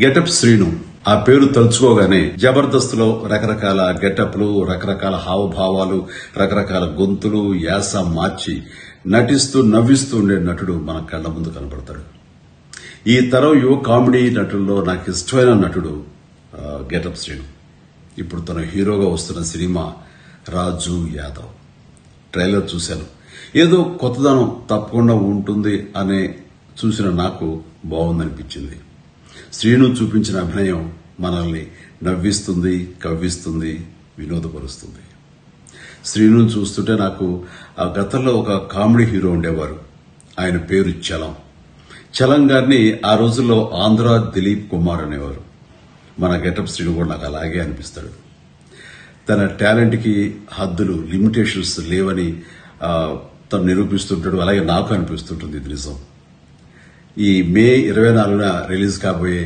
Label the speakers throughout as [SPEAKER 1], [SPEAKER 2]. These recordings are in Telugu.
[SPEAKER 1] గెటప్ శ్రీను ఆ పేరు తలుచుకోగానే జబర్దస్త్లో రకరకాల గెటప్లు, రకరకాల హావభావాలు, రకరకాల గొంతులు, యాస మార్చి నటిస్తూ నవ్విస్తూ ఉండే నటుడు మన కళ్ళ ముందు కనబడతాడు. ఈ తరం యువ కామెడీ నటుల్లో నాకు ఇష్టమైన నటుడు గెటప్ శ్రీను. ఇప్పుడు తన హీరోగా వస్తున్న సినిమా రాజు యాదవ్. ట్రైలర్ చూశాను. ఏదో కొత్తదనం తప్పకుండా ఉంటుంది అనే చూసిన నాకు బాగుందనిపించింది. శ్రీను చూపించిన అభినయం మనల్ని నవ్విస్తుంది, కవ్విస్తుంది, వినోదపరుస్తుంది. శ్రీను చూస్తుంటే నాకు ఆ గతంలో ఒక కామెడీ హీరో ఉండేవారు. ఆయన పేరు చలం. చలం గారిని ఆ రోజుల్లో ఆంధ్ర దిలీప్ కుమార్ అనేవారు. మన గెటప్ శ్రీను కూడా నాకు అలాగే అనిపిస్తాడు. తన టాలెంట్కి హద్దులు, లిమిటేషన్స్ లేవని తను నిరూపిస్తుంటాడు. అలాగే నాకు అనిపిస్తుంటుంది. ఇది నిజం. ఈ మే 24న రిలీజ్ కాబోయే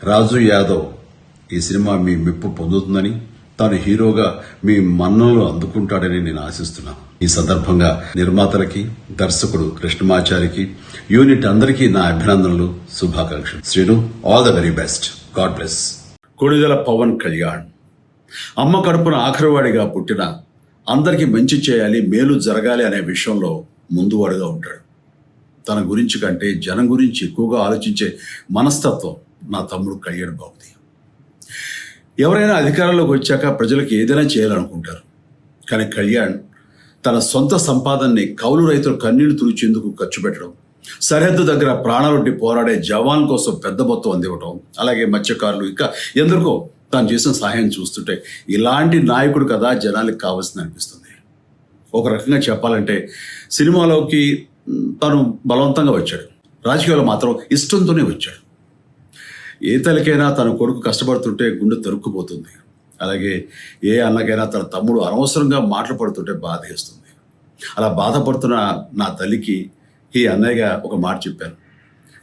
[SPEAKER 1] రాజు యాదవ్ ఈ సినిమా మీ మెప్పు పొందుతుందని, తాను హీరోగా మీ మన్ననలు అందుకుంటాడని నేను ఆశిస్తున్నాను. ఈ సందర్భంగా నిర్మాతలకి, దర్శకుడు కృష్ణమాచారికి, యూనిట్ అందరికీ నా అభినందనలు, శుభాకాంక్షలు. Srinu, all the very best. God bless. Konidela Pawan Kalyan అమ్మ కడుపున ఆఖరివాడిగా పుట్టిన, అందరికీ మంచి చేయాలి, మేలు జరగాలి అనే విషయంలో ముందువాడుగా ఉంటాడు. తన గురించి కంటే జనం గురించి ఎక్కువగా ఆలోచించే మనస్తత్వం నా తమ్ముడు కళ్యాణ్ బాబుది. ఎవరైనా అధికారంలోకి వచ్చాక ప్రజలకు ఏదైనా చేయాలనుకుంటారు. కానీ కళ్యాణ్ తన సొంత సంపాదనని కౌలు రైతులు కన్నీళ్లు తుడిచేందుకు ఖర్చు పెట్టడం, సరిహద్దు దగ్గర ప్రాణాలొడ్డి పోరాడే జవాన్ కోసం పెద్ద మొత్తం అందివ్వటం, అలాగే మత్స్యకారులు ఇంకా ఎందరికో తాను చేసిన సహాయం చూస్తుంటే ఇలాంటి నాయకుడు కదా జనాలకు కావాల్సింది అనిపిస్తుంది. ఒక రకంగా చెప్పాలంటే సినిమాలోకి తను బలవంతంగా వచ్చాడు, రాజకీయాల్లో మాత్రం ఇష్టంతోనే వచ్చాడు. ఏ తల్లికైనా తన కొడుకు కష్టపడుతుంటే గుండె తరుక్కుపోతుంది. అలాగే ఏ అన్నకైనా తన తమ్ముడు అనవసరంగా మాటలు పడుతుంటే బాధేస్తుంది. అలా బాధపడుతున్న నా తల్లికి ఈ అన్నయ్యగా ఒక మాట చెప్పాను.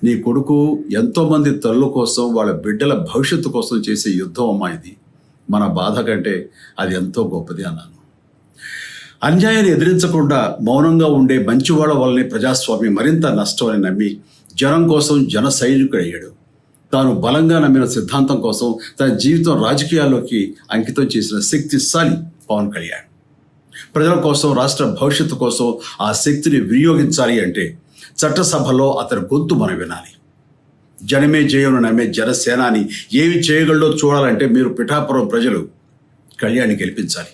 [SPEAKER 1] నీ కొడుకు ఎంతోమంది తల్లుల కోసం, వాళ్ళ బిడ్డల భవిష్యత్తు కోసం చేసే యుద్ధం అమ్మా ఇది. మన బాధ కంటే అది ఎంతో గొప్పది అన్నాను. అన్యాయాన్ని ఎదిరించకుండా మౌనంగా ఉండే మంచివాళ్ల వల్లనే ప్రజాస్వామ్యం మరింత నష్టం అని నమ్మి జనం కోసం జన సైనికుడయ్యాడు. తాను బలంగా నమ్మిన సిద్ధాంతం కోసం తన జీవితం రాజకీయాల్లోకి అంకితం చేసిన శక్తిశాలి పవన్ కళ్యాణ్. ప్రజల కోసం, రాష్ట్ర భవిష్యత్తు కోసం ఆ శక్తిని వినియోగించాలి అంటే చట్టసభలో అతని గొంతు మనం వినాలి. జనమే జయమును నమ్మే జనసేనాని ఏమి చేయగలడో చూడాలంటే మీరు పిఠాపురం ప్రజలు కళ్యాణ్ని గెలిపించాలి.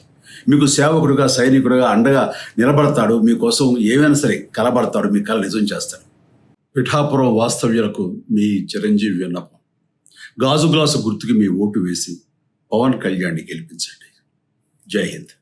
[SPEAKER 1] మీకు సేవకుడుగా, సైనికుడుగా అండగా నిలబడతాడు. మీకోసం ఏమైనా సరే కలబడతాడు. మీ కళ నిజం చేస్తాడు. పిఠాపురం వాస్తవ్యులకు మీ చిరంజీవి విన్నపం. గాజు గ్లాసు గుర్తుకి మీ ఓటు వేసి పవన్ కళ్యాణ్ని గెలిపించండి. జై హింద్.